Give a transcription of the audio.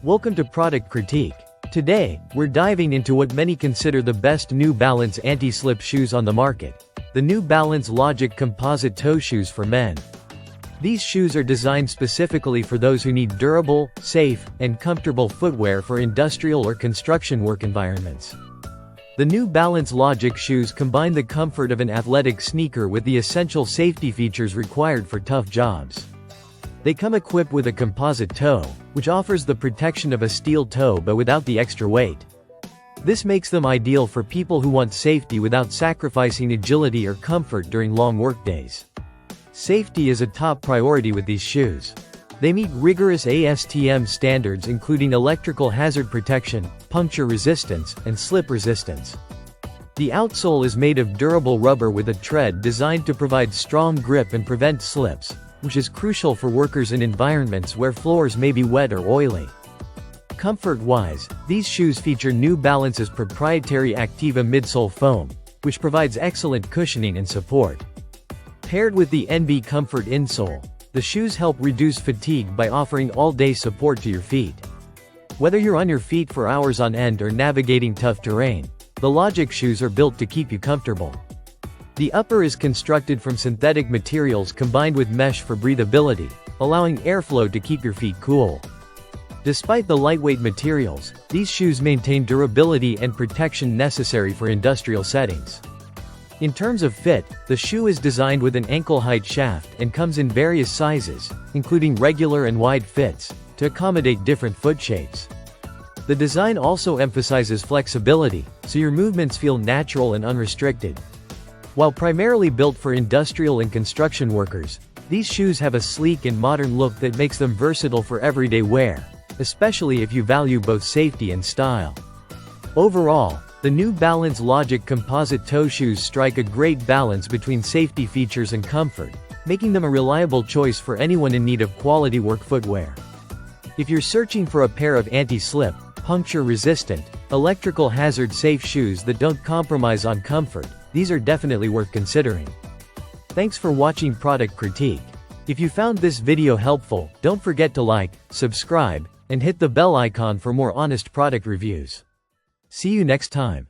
Welcome to Product Critique. Today, we're diving into what many consider the best New Balance anti-slip shoes on the market, the New Balance Logic Composite Toe Shoes for men. These shoes are designed specifically for those who need durable, safe, and comfortable footwear for industrial or construction work environments. The New Balance Logic shoes combine the comfort of an athletic sneaker with the essential safety features required for tough jobs. They come equipped with a composite toe, which offers the protection of a steel toe but without the extra weight. This makes them ideal for people who want safety without sacrificing agility or comfort during long workdays. Safety is a top priority with these shoes. They meet rigorous ASTM standards including electrical hazard protection, puncture resistance, and slip resistance. The outsole is made of durable rubber with a tread designed to provide strong grip and prevent slips, which is crucial for workers in environments where floors may be wet or oily. Comfort-wise, these shoes feature New Balance's proprietary Activa midsole foam, which provides excellent cushioning and support. Paired with the NB Comfort insole, the shoes help reduce fatigue by offering all-day support to your feet. Whether you're on your feet for hours on end or navigating tough terrain, the Logic shoes are built to keep you comfortable. The upper is constructed from synthetic materials combined with mesh for breathability, allowing airflow to keep your feet cool. Despite the lightweight materials, these shoes maintain durability and protection necessary for industrial settings. In terms of fit, the shoe is designed with an ankle-height shaft and comes in various sizes, including regular and wide fits, to accommodate different foot shapes. The design also emphasizes flexibility, so your movements feel natural and unrestricted. While primarily built for industrial and construction workers, these shoes have a sleek and modern look that makes them versatile for everyday wear, especially if you value both safety and style. Overall, the New Balance Logic Composite Toe Shoes strike a great balance between safety features and comfort, making them a reliable choice for anyone in need of quality work footwear. If you're searching for a pair of anti-slip, puncture-resistant, electrical hazard-safe shoes that don't compromise on comfort, these are definitely worth considering. Thanks for watching Product Critique. If you found this video helpful, don't forget to like, subscribe, and hit the bell icon for more honest product reviews. See you next time.